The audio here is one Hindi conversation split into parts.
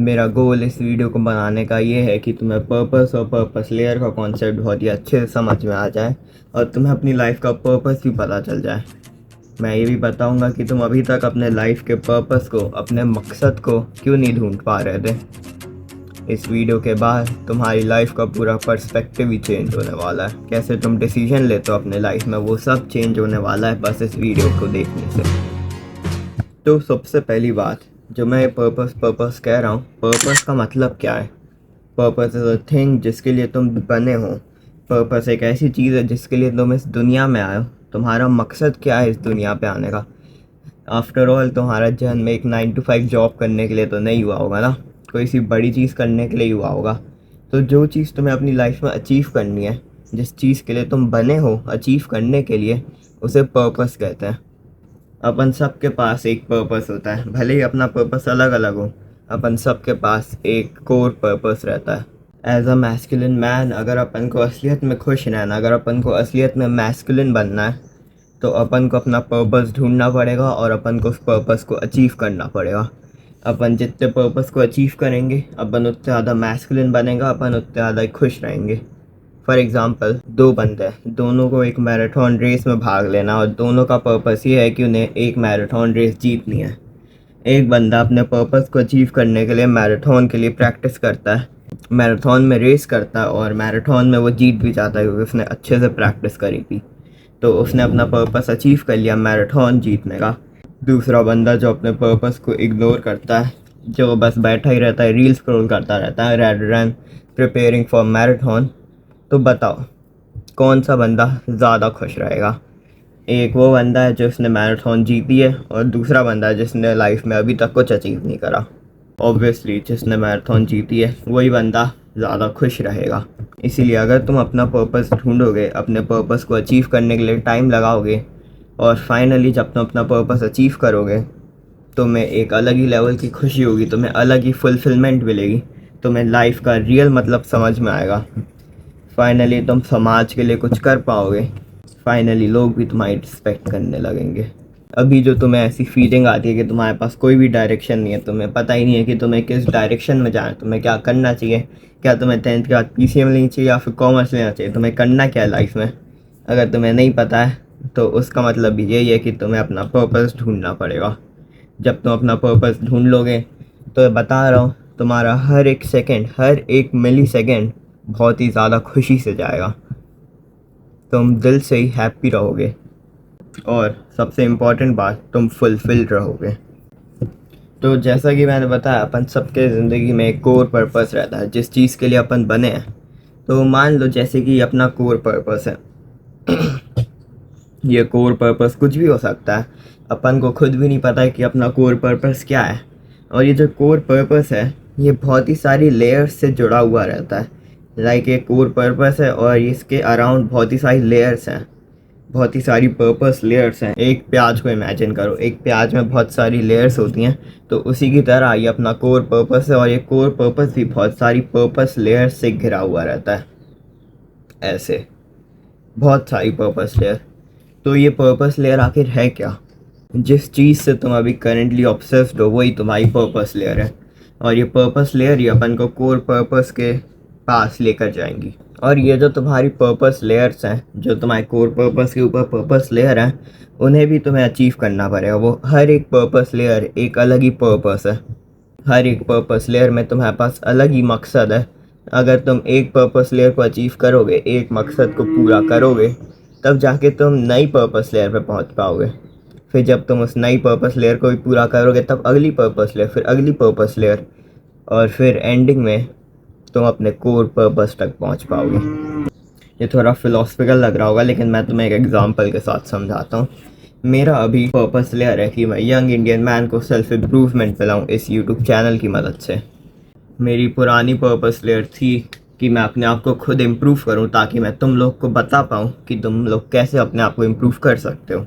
मेरा गोल इस वीडियो को बनाने का ये है कि तुम्हें पर्पस और पर्पस लेयर का कॉन्सेप्ट बहुत ही अच्छे से समझ में आ जाए और तुम्हें अपनी लाइफ का पर्पस भी पता चल जाए। मैं ये भी बताऊंगा कि तुम अभी तक अपने लाइफ के पर्पस को, अपने मकसद को क्यों नहीं ढूंढ पा रहे थे। इस वीडियो के बाद तुम्हारी लाइफ का पूरा पर्सपेक्टिव ही चेंज होने वाला है। कैसे तुम डिसीजन लेते हो अपने लाइफ में, वो सब चेंज होने वाला है बस इस वीडियो को देखने से। तो सबसे पहली बात, जो मैं पर्पस कह रहा हूँ, पर्पस का मतलब क्या है। पर्पस इज़ अ थिंग जिसके लिए तुम बने हो। पर्पस एक ऐसी चीज़ है जिसके लिए तुम इस दुनिया में आए हो। तुम्हारा मकसद क्या है इस दुनिया पे आने का। आफ्टर ऑल तुम्हारा जन्म एक 9 to 5 जॉब करने के लिए तो नहीं हुआ होगा ना, कोई सी बड़ी चीज़ करने के लिए हुआ होगा। तो जो चीज़ तुम्हें अपनी लाइफ में अचीव करनी है, जिस चीज़ के लिए तुम बने हो अचीव करने के लिए, उसे पर्पस कहते हैं। अपन सब के पास एक पर्पस होता है, भले ही अपना पर्पस अलग अलग हो, अपन सब के पास एक कोर पर्पस रहता है। एज अ मैस्कुलिन मैन, अगर अपन को असलियत में खुश रहना, अगर अपन को असलियत में मैस्कुलिन बनना है, तो अपन को अपना पर्पस ढूंढना पड़ेगा और अपन को उस पर्पस को अचीव करना पड़ेगा। अपन जितने पर्पस को अचीव करेंगे, अपन उतने ज़्यादा मैस्कुलिन बनेगा, अपन उतने ज़्यादा खुश रहेंगे। फॉर एग्ज़ाम्पल, दो बंदे हैं, दोनों को एक मैराथन रेस में भाग लेना और दोनों का पर्पस ये है कि उन्हें एक मैराथन रेस जीतनी है। एक बंदा अपने पर्पस को अचीव करने के लिए मैराथन के लिए प्रैक्टिस करता है, मैराथन में रेस करता है और मैराथन में वो जीत भी जाता है क्योंकि उसने अच्छे से प्रैक्टिस करी थी। तो उसने अपना पर्पस अचीव कर लिया मैराथन जीतने का। दूसरा बंदा जो अपने पर्पस को इग्नोर करता है, जो बस बैठा ही रहता है, रील स्क्रॉल करता रहता है rather than preparing for marathon, तो बताओ कौन सा बंदा ज़्यादा खुश रहेगा। एक वो बंदा है जिसने मैराथन जीती है और दूसरा बंदा है जिसने लाइफ में अभी तक कुछ अचीव नहीं करा। ऑब्वियसली जिसने मैराथन जीती है वही बंदा ज़्यादा खुश रहेगा। इसीलिए अगर तुम अपना पर्पस ढूंढोगे, अपने पर्पस को अचीव करने के लिए टाइम लगाओगे और फाइनली जब तुम अपना पर्पस अचीव करोगे, तुम्हें एक अलग ही लेवल की खुशी होगी, तुम्हें अलग ही फुलफिलमेंट मिलेगी, तुम्हें लाइफ का रियल मतलब समझ में आएगा। फाइनली तुम समाज के लिए कुछ कर पाओगे, फाइनली लोग भी तुम्हारी रिस्पेक्ट करने लगेंगे। अभी जो तुम्हें ऐसी फीलिंग आती है कि तुम्हारे पास कोई भी डायरेक्शन नहीं है, तुम्हें पता ही नहीं है कि तुम्हें किस डायरेक्शन में जाना है, तुम्हें क्या करना चाहिए, क्या तुम्हें 10th के बाद PCM लेनी चाहिए या फिर कॉमर्स लेना चाहिए, तुम्हें करना क्या है लाइफ में, अगर तुम्हें नहीं पता है तो उसका मतलब भी यही है कि तुम्हें अपना पर्पस ढूंढना पड़ेगा। जब तुम अपना पर्पस ढूंढ लोगे तो बता रहा हूँ, तुम्हारा हर एक सेकेंड, हर एक मिली सेकेंड बहुत ही ज़्यादा खुशी से जाएगा। तुम दिल से ही हैप्पी रहोगे और सबसे इम्पॉर्टेंट बात, तुम फुलफिल्ड रहोगे। तो जैसा कि मैंने बताया, अपन सबके ज़िंदगी में एक कोर पर्पस रहता है जिस चीज़ के लिए अपन बने हैं। तो मान लो जैसे कि अपना कोर पर्पस है ये कोर पर्पस कुछ भी हो सकता है, अपन को खुद भी नहीं पता है कि अपना कोर पर्पस क्या है। और ये जो कोर पर्पस है ये बहुत ही सारी लेयर्स से जुड़ा हुआ रहता है। लाइक एक कोर पर्पस है और इसके अराउंड बहुत ही सारी लेयर्स हैं, बहुत ही सारी पर्पस लेयर्स हैं। एक प्याज को इमेजिन करो, एक प्याज में बहुत सारी लेयर्स होती हैं, तो उसी की तरह ये अपना कोर पर्पस है और ये कोर पर्पस भी बहुत सारी पर्पस लेयर्स से घिरा हुआ रहता है। ऐसे बहुत सारी पर्पस लेयर। तो ये पर्पस लेयर आखिर है क्या। जिस चीज़ से तुम अभी करेंटली ऑब्सेस्ड हो वही तुम्हारी पर्पस लेयर है और ये पर्पस लेयर ही अपन को कोर पर्पस के पास लेकर जाएंगी। और ये जो तुम्हारी पर्पस लेयर्स हैं, जो तुम्हारे कोर पर्पस के ऊपर पर्पस लेयर हैं, उन्हें भी तुम्हें अचीव करना पड़ेगा। वो हर एक पर्पस लेयर एक अलग ही पर्पस है, हर एक पर्पस लेयर में तुम्हारे पास अलग ही मकसद है। अगर तुम एक पर्पस लेयर को अचीव करोगे, एक मकसद को पूरा करोगे, तब जाके तुम नई पर्पस लेयर पे पहुंच पाओगे। फिर जब तुम उस नई पर्पस लेयर को भी पूरा करोगे तब अगली पर्पस लेयर, फिर अगली पर्पस लेयर, और फिर एंडिंग में तुम अपने कोर पर्पस तक पहुंच पाओगे। ये थोड़ा फिलोसफिकल लग रहा होगा लेकिन मैं तुम्हें एक एग्जांपल के साथ समझाता हूँ। मेरा अभी पर्पस लेयर है कि मैं यंग इंडियन मैन को सेल्फ इम्प्रूवमेंट पिलाऊँ इस यूट्यूब चैनल की मदद से। मेरी पुरानी पर्पस लेयर थी कि मैं अपने आप को खुद इम्प्रूव करूं ताकि मैं तुम लोग को बता पाऊं कि तुम लोग कैसे अपने आप को इम्प्रूव कर सकते हो।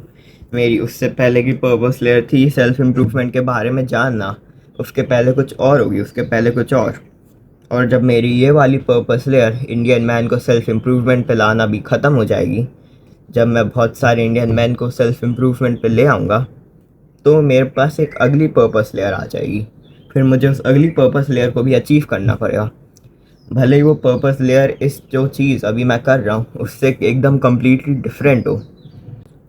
मेरी उससे पहले की पर्पस लेयर थी सेल्फ इम्प्रूवमेंट के बारे में जानना, उसके पहले कुछ और होगी, उसके पहले कुछ और जब मेरी ये वाली पर्पस लेयर इंडियन मैन को सेल्फ इम्प्रूवमेंट पे लाना भी ख़त्म हो जाएगी, जब मैं बहुत सारे इंडियन मैन को सेल्फ इम्प्रूवमेंट पे ले आऊँगा, तो मेरे पास एक अगली पर्पस लेयर आ जाएगी। फिर मुझे उस अगली पर्पस लेयर को भी अचीव करना पड़ेगा, भले ही वो पर्पस लेयर इस जो चीज़ अभी मैं कर रहा हूँ उससे एकदम कम्प्लीटली डिफरेंट हो।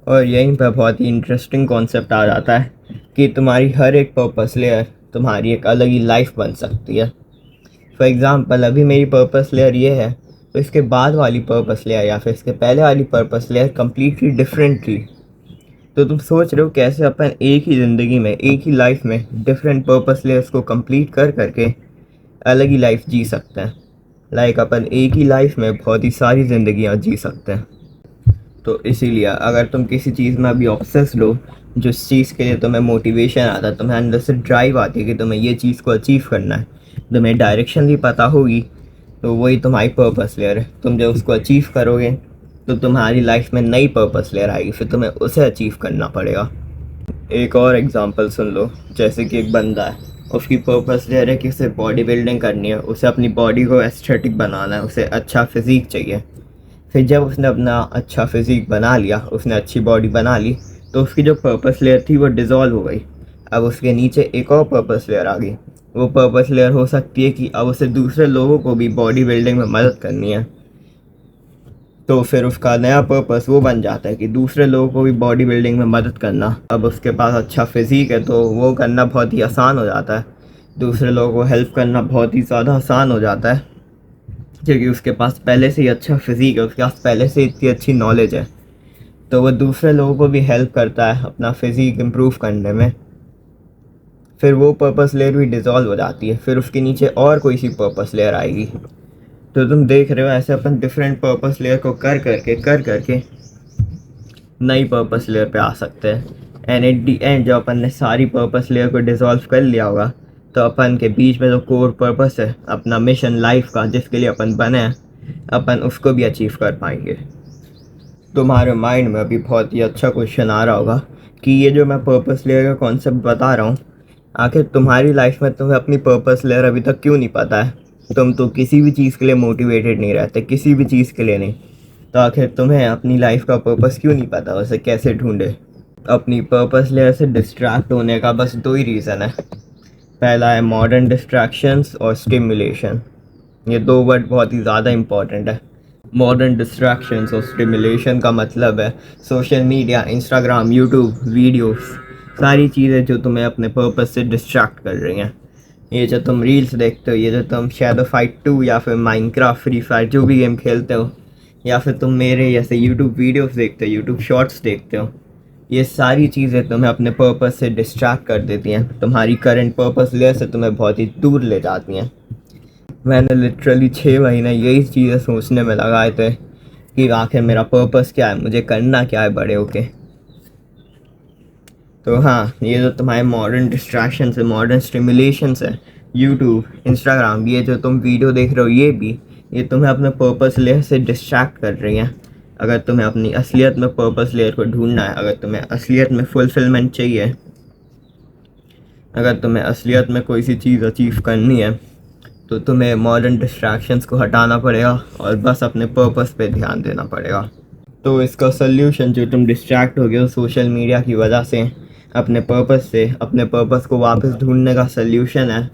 और यहीं पर बहुत ही इंटरेस्टिंग कॉन्सेप्ट आ जाता है कि तुम्हारी हर एक पर्पस लेयर तुम्हारी एक अलग ही लाइफ बन सकती है। फॉर एग्ज़ाम्पल अभी मेरी पर्पस लेयर ये है, तो इसके बाद वाली पर्पस लेयर या फिर इसके पहले वाली पर्पस लेयर कम्प्लीटली डिफरेंट थी। तो तुम सोच रहे हो कैसे अपन एक ही ज़िंदगी में, एक ही लाइफ में डिफरेंट पर्पस लेयर्स को कंप्लीट कर करके अलग ही लाइफ जी सकते हैं। लाइक अपन एक ही लाइफ में बहुत ही सारी ज़िंदगियाँ जी सकते हैं। तो इसीलिए अगर तुम किसी चीज़ में अभी ऑब्सेस्ड हो, जिस चीज़ के लिए तुम्हें मोटिवेशन आता है, तुम्हें अंदर से ड्राइव आती है कि तुम्हें ये चीज़ को अचीव करना है, तुम्हें डायरेक्शन भी पता होगी, तो वही तुम्हारी पर्पस लेयर है। तुम जब उसको अचीव करोगे तो तुम्हारी लाइफ में नई पर्पस लेयर आएगी, फिर तुम्हें उसे अचीव करना पड़ेगा। एक और एग्जांपल सुन लो, जैसे कि एक बंदा है, उसकी पर्पस लेयर है कि उसे बॉडी बिल्डिंग करनी है, उसे अपनी बॉडी को एस्थेटिक बनाना है, उसे अच्छा फिज़ीक चाहिए। फिर जब उसने अपना अच्छा फिज़ीक बना लिया, उसने अच्छी बॉडी बना ली, तो उसकी जो पर्पस लेयर थी वो डिज़ोल्व हो गई। अब उसके नीचे एक और पर्पस लेयर आ गई। वो पर्पस लेयर हो सकती है कि अब उसे दूसरे लोगों को भी बॉडी बिल्डिंग में मदद करनी है। तो फिर उसका नया पर्पस वो बन जाता है कि दूसरे लोगों को भी बॉडी बिल्डिंग में मदद करना। अब उसके पास अच्छा फिज़ीक है तो वो करना बहुत ही आसान हो जाता है, दूसरे लोगों को हेल्प करना बहुत ही ज़्यादा आसान हो जाता है, क्योंकि उसके पास पहले से ही अच्छा फिज़ीक है, उसके पास पहले से इतनी अच्छी नॉलेज है। तो वो दूसरे लोगों को भी हेल्प करता है अपना फिज़ीक इम्प्रूव करने में। फिर वो पर्पस लेयर भी डिज़ोल्व हो जाती है, फिर उसके नीचे और कोई सी पर्पस लेयर आएगी। तो तुम देख रहे हो ऐसे अपन डिफरेंट पर्पस लेयर को कर करके नई पर्पस लेयर पे आ सकते हैं। एंड एट दी एंड जब अपन ने सारी पर्पस लेयर को डिज़ोल्व कर लिया होगा, तो अपन के बीच में जो कोर पर्पस है, अपना मिशन लाइफ का जिसके लिए अपन बने हैं, अपन उसको भी अचीव कर पाएंगे। तुम्हारे माइंड में अभी बहुत ही अच्छा क्वेश्चन आ रहा होगा कि ये जो मैं पर्पस लेयर का कॉन्सेप्ट बता रहा हूँ, आखिर तुम्हारी लाइफ में तुम्हें अपनी पर्पस लेयर अभी तक क्यों नहीं पता है? तुम तो किसी भी चीज़ के लिए मोटिवेटेड नहीं रहते, किसी भी चीज़ के लिए नहीं। तो आखिर तुम्हें अपनी लाइफ का पर्पस क्यों नहीं पता, उसे कैसे ढूंढे? अपनी पर्पस लेयर से डिस्ट्रैक्ट होने का बस दो ही रीज़न है। पहला है मॉडर्न डिस्ट्रैक्शंस और स्टिमुलेशन। ये दो वर्ड बहुत ही ज़्यादा इम्पॉर्टेंट है। मॉडर्न डिस्ट्रैक्शंस और स्टिमुलेशन का मतलब है social media, Instagram, YouTube videos, सारी चीज़ें जो तुम्हें अपने पर्पस से डिस्ट्रैक्ट कर रही हैं। ये जो तुम रील्स देखते हो, ये जो तुम शैडो फाइट 2 या फिर माइनक्राफ्ट, फ्री फायर जो भी गेम खेलते हो, या फिर तुम मेरे जैसे यूट्यूब वीडियोस देखते हो, यूट्यूब शॉर्ट्स देखते हो, ये सारी चीज़ें तुम्हें अपने पर्पस से डिस्ट्रैक्ट कर देती हैं, तुम्हारी करंट पर्पस लेयर से तुम्हें बहुत ही दूर ले जाती हैं। मैंने लिटरली 6 महीने यही चीज़ें सोचने में लगाए थे कि आखिर मेरा पर्पस क्या है, मुझे करना क्या है बड़े होके। तो हाँ, ये जो तुम्हारे मॉडर्न डिस्ट्रैक्शंस है, मॉडर्न स्टिमुलेशंस है, यूट्यूब, इंस्टाग्राम, ये जो तुम वीडियो देख रहे हो, ये तुम्हें अपने पर्पस लेयर से डिस्ट्रैक्ट कर रही हैं। अगर तुम्हें अपनी असलियत में पर्पस लेयर को ढूंढना है, अगर तुम्हें असलियत में फुलफिलमेंट चाहिए, अगर तुम्हें असलियत में कोई सी चीज़ अचीव करनी है, तो तुम्हें मॉडर्न डिस्ट्रैक्शंस को हटाना पड़ेगा और बस अपने पर्पस पे ध्यान देना पड़ेगा। तो इसका सल्यूशन, जो तुम डिस्ट्रैक्ट हो गए हो सोशल मीडिया की वजह से अपने पर्पस से, अपने पर्पस को वापस ढूंढने का सल्यूशन है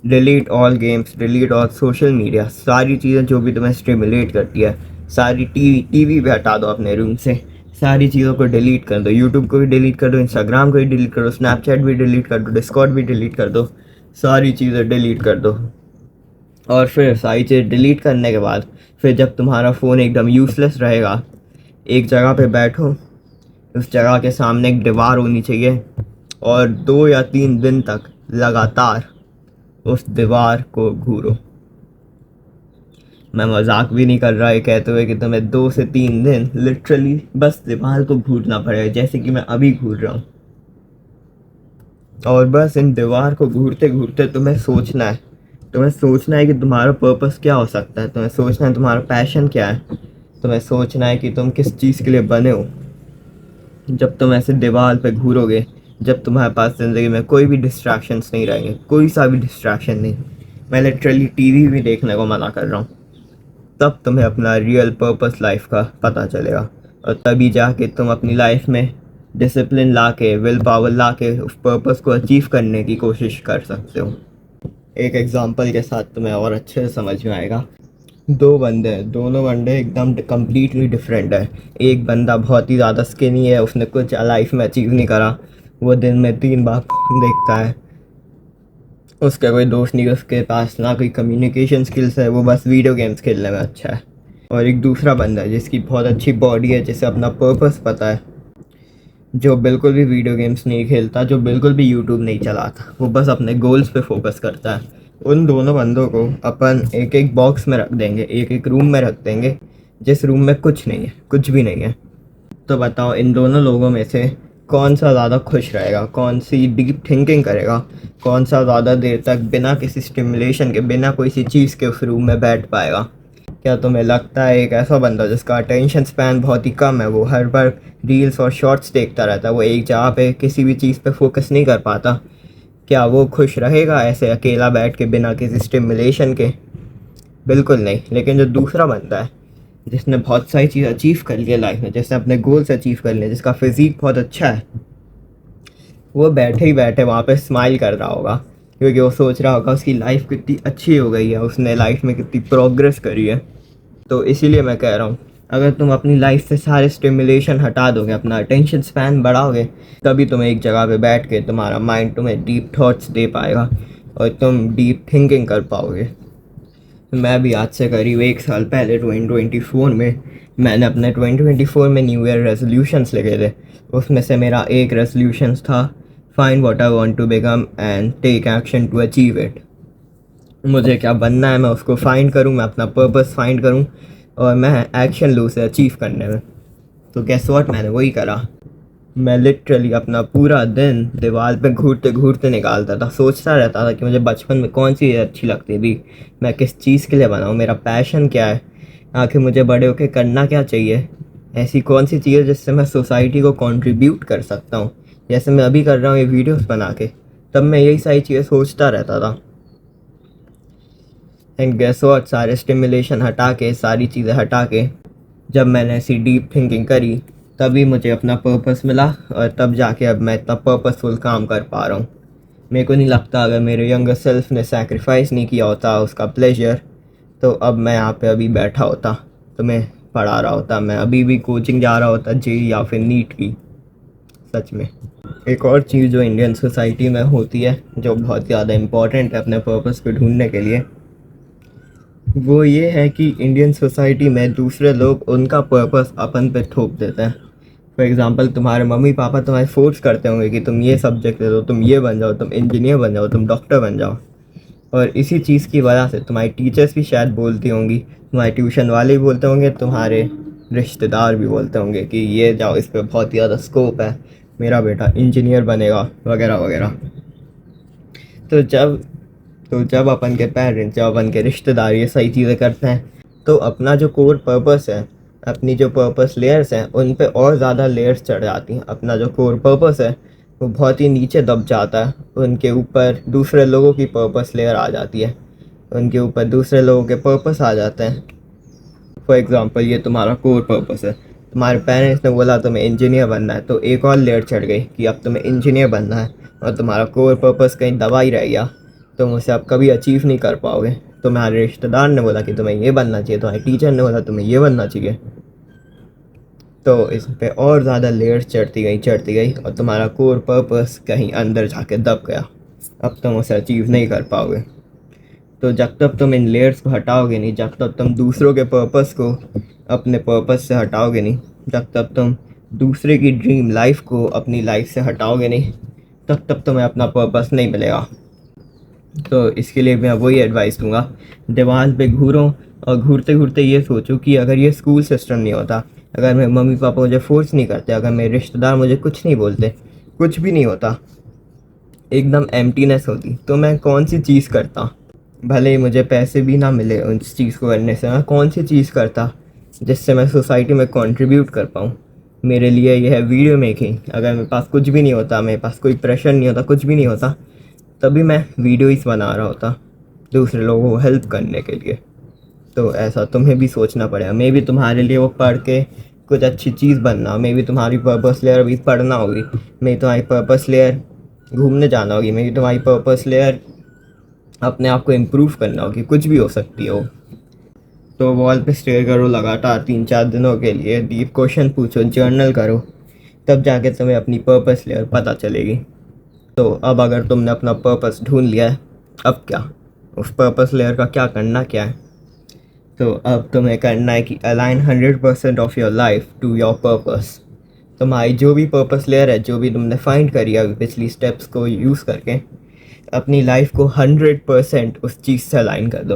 delete all games, delete all social media. सारी चीज़ें जो भी तुम्हें स्टिमुलेट करती है, सारी टीवी भी हटा दो अपने रूम से, सारी चीज़ों को डिलीट कर दो। यूट्यूब को भी डिलीट कर दो, इंस्टाग्राम को भी डिलीट कर दो, स्नैपचैट भी डिलीट कर दो, डिस्कॉर्ड भी डिलीट कर दो, सारी चीज़ें डिलीट कर दो। और फिर सारी चीज़ डिलीट करने के बाद फिर जब तुम्हारा फ़ोन एकदम यूज़लेस रहेगा, एक जगह पे बैठो, उस जगह के सामने एक दीवार होनी चाहिए, और 2 या 3 दिन तक लगातार उस दीवार को घूरो। मैं मजाक भी नहीं कर रहा है कहते हुए कि तुम्हें 2 से 3 दिन लिटरली बस दीवार को घूरना पड़ेगा, जैसे कि मैं अभी घूर रहा हूँ। और बस इन दीवार को घूरते घूरते तुम्हें सोचना है कि तुम्हारा पर्पस क्या हो सकता है, तुम्हें सोचना है तुम्हारा पैशन क्या है, तुम्हें सोचना है कि तुम किस चीज़ के लिए बने हो। जब तुम ऐसे दीवार पे घूरोगे, जब तुम्हारे पास ज़िंदगी में कोई भी डिस्ट्रैक्शंस नहीं रहेंगे, कोई सा भी डिस्ट्रैक्शन नहीं, मैं लिटरली टीवी भी देखने को मना कर रहा हूँ, तब तुम्हें अपना रियल पर्पस लाइफ का पता चलेगा। और तभी जाके तुम अपनी लाइफ में डिसिप्लिन ला के, विल पावर ला के उस पर्पस को अचीव करने की कोशिश कर सकते हो। एक एग्जांपल के साथ तुम्हें और अच्छे से समझ में आएगा। दो बंदे हैं, दोनों बंदे एकदम कम्प्लीटली डिफरेंट है। एक बंदा बहुत ही ज़्यादा स्किनी है, उसने कुछ लाइफ में अचीव नहीं करा, वो दिन में 3 बार देखता है, उसका कोई दोस्त नहीं, उसके पास ना कोई कम्युनिकेशन स्किल्स है, वो बस वीडियो गेम्स खेलने में अच्छा है। और एक दूसरा बंदा है जिसकी बहुत अच्छी बॉडी है, जिसे अपना पर्पस पता है, जो बिल्कुल भी वीडियो गेम्स नहीं खेलता, जो बिल्कुल भी यूट्यूब नहीं चलाता, वो बस अपने गोल्स पे फोकस करता है। उन दोनों बंदों को अपन एक एक बॉक्स में रख देंगे, एक एक रूम में रख देंगे, जिस रूम में कुछ नहीं है, कुछ भी नहीं है। तो बताओ इन दोनों लोगों में से कौन सा ज़्यादा खुश रहेगा, कौन सी डीप थिंकिंग करेगा, कौन सा ज़्यादा देर तक बिना किसी स्टिमुलेशन के, बिना कोई सी चीज़ के उस रूम में बैठ पाएगा। क्या तुम्हें लगता है एक ऐसा बंदा जिसका अटेंशन स्पैन बहुत ही कम है, वो हर बार रील्स और शॉर्ट्स देखता रहता है, वो एक जगह पे किसी भी चीज़ पे फोकस नहीं कर पाता, क्या वो खुश रहेगा ऐसे अकेला बैठ के बिना किसी स्टिमुलेशन के? बिल्कुल नहीं। लेकिन जो दूसरा बंदा है, जिसने बहुत सारी चीज़ अचीव कर लिया लाइफ में, जिसने अपने गोल्स अचीव कर लिए, जिसका फिजिक बहुत अच्छा है, वो बैठे ही बैठे वहाँ पे स्माइल कर रहा होगा, क्योंकि वो सोच रहा होगा उसकी लाइफ कितनी अच्छी हो गई है, उसने लाइफ में कितनी प्रोग्रेस करी है। तो इसीलिए मैं कह रहा हूँ, अगर तुम अपनी लाइफ से सारे स्टिमुलेशन हटा दोगे, अपना अटेंशन स्पैन बढ़ाओगे, तभी तुम एक जगह पे बैठ के तुम्हारा माइंड तुम्हें डीप थॉट्स दे पाएगा और तुम डीप थिंकिंग कर पाओगे। मैं भी आज से करीब 1 साल पहले 2024 में, मैंने अपने 2024 में न्यू ईयर रेजोल्यूशंस लिखे थे। उसमें से मेरा एक रेजोल्यूशंस था, find what I want to become and take action to achieve it. मुझे क्या बनना है मैं उसको फाइंड करूँ, मैं अपना पर्पस फाइंड करूँ और मैं एक्शन लूँ उसे अचीव करने में। तो गेस व्हाट, मैंने वही करा। मैं लिटरली अपना पूरा दिन दीवार पे घूरते घूरते निकालता था, सोचता रहता था कि मुझे बचपन में कौन सी चीज़ अच्छी लगती थी, मैं किस चीज़ के लिए बनाऊँ, मेरा पैशन क्या है, आखिर मुझे बड़े होकर करना क्या चाहिए, ऐसी कौन सी चीज़ है जिससे मैं सोसाइटी को कंट्रीब्यूट कर सकता हूँ, जैसे मैं अभी कर रहा हूँ ये वीडियोस बना के। तब मैं यही सारी चीज़ें सोचता रहता था। एंड गेस व्हाट, सारे स्टिमुलेशन हटा के, सारी चीज़ें हटा के, जब मैंने ऐसी डीप थिंकिंग करी, तभी मुझे अपना पर्पस मिला और तब जाके अब मैं इतना पर्पसफुल काम कर पा रहा हूँ। मेरे को नहीं लगता अगर मेरे यंगर सेल्फ ने सैक्रिफाइस नहीं किया होता उसका प्लेजर, तो अब मैं यहाँ पे अभी बैठा होता, तो मैं पढ़ा रहा होता, मैं अभी भी कोचिंग जा रहा होता, जेई या फिर नीट की। सच में। एक और चीज़ जो इंडियन सोसाइटी में होती है, जो बहुत ज़्यादा इम्पोर्टेंट है अपने पर्पस को ढूंढने के लिए, वो ये है कि इंडियन सोसाइटी में दूसरे लोग उनका पर्पस अपन पे थोप देते हैं। फॉर एग्ज़ाम्पल, तुम्हारे मम्मी पापा तुम्हें फोर्स करते होंगे कि तुम ये सब्जेक्ट ले लो, तुम ये बन जाओ, तुम इंजीनियर बन जाओ, तुम डॉक्टर बन जाओ। और इसी चीज़ की वजह से तुम्हारी टीचर्स भी शायद बोलती होंगी, तुम्हारे ट्यूशन वाले भी बोलते होंगे, तुम्हारे रिश्तेदार भी बोलते होंगे कि ये जाओ, इस पर बहुत ज़्यादा स्कोप है, मेरा बेटा इंजीनियर बनेगा, वगैरह वगैरह। तो जब अपन के पेरेंट्स, जब अपन के रिश्तेदार ये सही चीज़ें करते हैं, तो अपना जो कोर पर्पस है, अपनी जो पर्पस लेयर्स हैं, उन पे और ज़्यादा लेयर्स चढ़ जाती हैं। अपना जो कोर पर्पस है वो बहुत ही नीचे दब जाता है, उनके ऊपर दूसरे लोगों की पर्पस लेयर आ जाती है, उनके ऊपर दूसरे लोगों के पर्पस आ जाते हैं। फॉर एग्ज़ाम्पल, ये तुम्हारा कोर पर्पस है, तुम्हारे पेरेंट्स ने बोला तुम्हें इंजीनियर बनना है, तो एक और लेयर चढ़ गई कि अब तुम्हें इंजीनियर बनना है, और तुम्हारा कोर पर्पस कहीं दबा ही रह गया, तुम उसे अब कभी अचीव नहीं कर पाओगे। तुम्हारे रिश्तेदार ने बोला कि तुम्हें ये बनना चाहिए, तुम्हारे टीचर ने बोला तुम्हें ये बनना चाहिए, तो इस पे और ज़्यादा लेयर्स चढ़ती गई और तुम्हारा कोर पर्पस कहीं अंदर जाके दब गया, अब तुम उसे अचीव नहीं कर पाओगे। तो जब तक तुम इन लेयर्स को हटाओगे नहीं, जब तक तुम दूसरों के पर्पस को अपने पर्पस से हटाओगे नहीं, जब तक तुम दूसरे की ड्रीम लाइफ को अपनी लाइफ से हटाओगे नहीं, तब तक तुम्हें अपना पर्पस नहीं मिलेगा। तो इसके लिए मैं वही एडवाइस दूंगा, दीवार पे घूरो और घूरते घूरते ये सोचो कि अगर ये स्कूल सिस्टम नहीं होता, अगर मेरे मम्मी पापा मुझे फोर्स नहीं करते, अगर मेरे रिश्तेदार मुझे कुछ नहीं बोलते, कुछ भी नहीं होता, एकदम एम्प्टीनेस होती, तो मैं कौन सी चीज़ करता? भले ही मुझे पैसे भी ना मिले उस चीज़ को करने से, मैं कौन सी चीज़ करता जिससे मैं सोसाइटी में कंट्रीब्यूट कर पाऊँ? मेरे लिए यह है वीडियो मेकिंग। अगर मेरे पास कुछ भी नहीं होता, मेरे पास कोई प्रेशर नहीं होता, कुछ भी नहीं होता, तभी मैं वीडियोज़ बना रहा होता दूसरे लोगों को हेल्प करने के लिए। तो ऐसा तुम्हें भी सोचना पड़ेगा। मे भी तुम्हारे लिए वो पढ़ के कुछ अच्छी चीज़ बनना, मे भी तुम्हारी पर्पस लेयर अभी पढ़ना होगी, मे तुम्हारी पर्पस लेयर घूमने जाना होगी, मे भी तुम्हारी पर्पस लेयर अपने आप को इम्प्रूव करना हो कि कुछ भी हो सकती हो, तो वॉल पे स्टेयर करो लगातार 3-4 दिनों के लिए, डीप क्वेश्चन पूछो, जर्नल करो, तब जाके तुम्हें अपनी पर्पस लेयर पता चलेगी। तो अब अगर तुमने अपना पर्पस ढूंढ लिया है, अब क्या, उस पर्पस लेयर का क्या करना क्या है? तो अब तुम्हें करना है कि align 100% of your life to your purpose. तुम्हारी जो भी पर्पस लेयर है, जो भी तुमने फाइंड करी है अभी पिछली स्टेप्स को यूज़ करके, अपनी लाइफ को 100% उस चीज़ से अलाइन कर दो।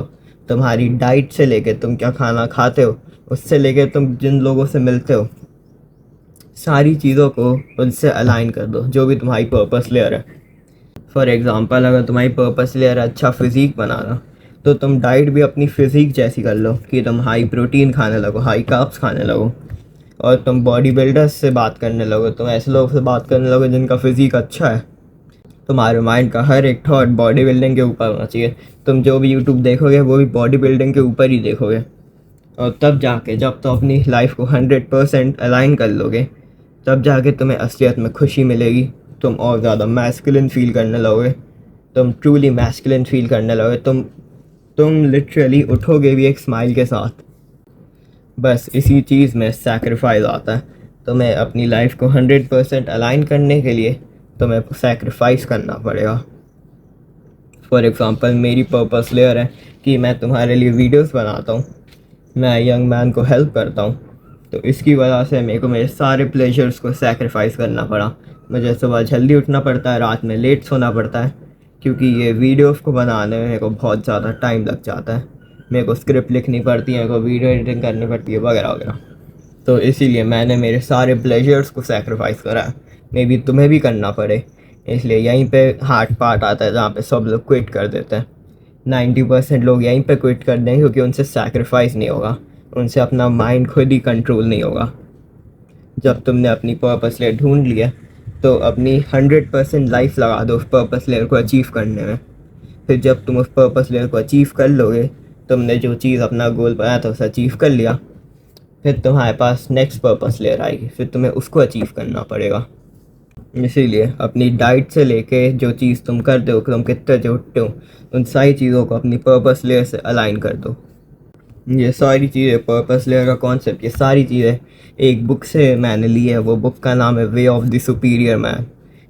तुम्हारी डाइट से लेके तुम क्या खाना खाते हो, उससे लेके तुम जिन लोगों से मिलते हो, सारी चीज़ों को उनसे अलाइन कर दो, जो भी तुम्हारी पर्पस लेयर है। फॉर एग्ज़ाम्पल, अगर तुम्हारी पर्पस लेयर अच्छा फिज़ीक बनाना, तो तुम डाइट भी अपनी फ़िज़ीक जैसी कर लो कि तुम हाई प्रोटीन खाने लगो, हाई कार्ब्स खाने लगो, और तुम बॉडी बिल्डर्स से बात करने लगो, तुम ऐसे लोगों से बात करने लगो जिनका फिज़ीक अच्छा है। तुम्हारे माइंड का हर एक थॉट बॉडी बिल्डिंग के ऊपर होना चाहिए। तुम जो भी यूट्यूब देखोगे वो भी बॉडी बिल्डिंग के ऊपर ही देखोगे। और तब जाके जब तुम अपनी लाइफ को 100% अलाइन कर लोगे, तब जाके तुम्हें असलियत में खुशी मिलेगी। तुम और ज़्यादा मैस्कुलिन फील करने लगोगे, तुम ट्रूली मैस्कुलिन फील करने लगोगे, तुम लिटरली उठोगे भी एक स्माइल के साथ। बस इसी चीज़ में सैक्रिफाइस आता है। तुम्हें अपनी लाइफ को 100% अलाइन करने के लिए तुम्हें सैक्रिफाइस करना पड़ेगा। फॉर एग्ज़ाम्पल, मेरी पर्पस लेयर है कि मैं तुम्हारे लिए वीडियोस बनाता हूँ, मैं यंग मैन को हेल्प करता हूँ, तो इसकी वजह से मेरे को मेरे सारे प्लेजर्स को सैक्रिफाइस करना पड़ा। मुझे सुबह जल्दी उठना पड़ता है, रात में लेट सोना पड़ता है, क्योंकि ये वीडियोस को बनाने में मेरे को बहुत ज़्यादा टाइम लग जाता है। मेरे को स्क्रिप्ट लिखनी पड़ती है, मेरे को वीडियो एडिटिंग करनी पड़ती है, वगैरह वगैरह। तो इसीलिए मैंने मेरे सारे प्लेजर्स को सैक्रिफाइस करा है। मे बी तुम्हें भी करना पड़े, इसलिए यहीं पे हार्ड पार्ट आता है जहाँ पे सब लोग क्विट कर देते हैं। 90% लोग यहीं पे क्विट कर देंगे क्योंकि उनसे सैक्रिफाइस नहीं होगा, उनसे अपना माइंड खुद ही कंट्रोल नहीं होगा। जब तुमने अपनी पर्पस लेयर ढूंढ लिया, तो अपनी 100% लाइफ लगा दो उस पर्पस लेयर को अचीव करने में। फिर जब तुम उस पर्पस लेयर को अचीव कर लोगे, तुमने जो चीज़ अपना गोल बनाया था उसे अचीव कर लिया, फिर तुम्हारे पास नेक्स्ट पर्पस लेयर आएगी, फिर तुम्हें उसको अचीव करना पड़ेगा। इसीलिए अपनी डाइट से लेके जो चीज़ तुम करते हो, तुम कितने जो उठते हो, उन सारी चीज़ों को अपनी पर्पस लेयर से अलाइन कर दो। ये सारी चीज़ें, पर्पस लेयर का कॉन्सेप्ट, ये सारी चीज़ें एक बुक से मैंने ली है। वो बुक का नाम है way of the superior man.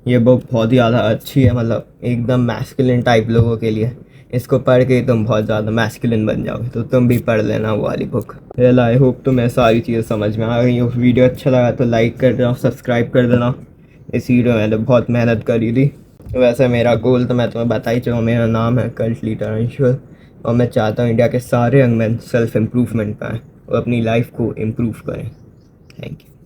ये बुक बहुत ही ज़्यादा अच्छी है, मतलब एकदम मैस्कुलिन टाइप लोगों के लिए। इसको पढ़ के तुम बहुत ज़्यादा मैस्कुलिन बन जाओगे, तो तुम भी पढ़ लेना वो वाली बुक। वेल, आई होप तुम्हें सारी चीज़ें समझ में आ गई। वीडियो अच्छा लगा तो लाइक कर देना, सब्सक्राइब कर देना। इस वीडियो में मैंने बहुत मेहनत करी थी। वैसे मेरा गोल तो मैं तुम्हें बता ही चुका, मेरा नाम है कल्ट लीडर अंशुल, और मैं चाहता हूँ इंडिया के सारे यंग मैन सेल्फ इम्प्रूवमेंट पाएँ और अपनी लाइफ को इम्प्रूव करें। Thank you.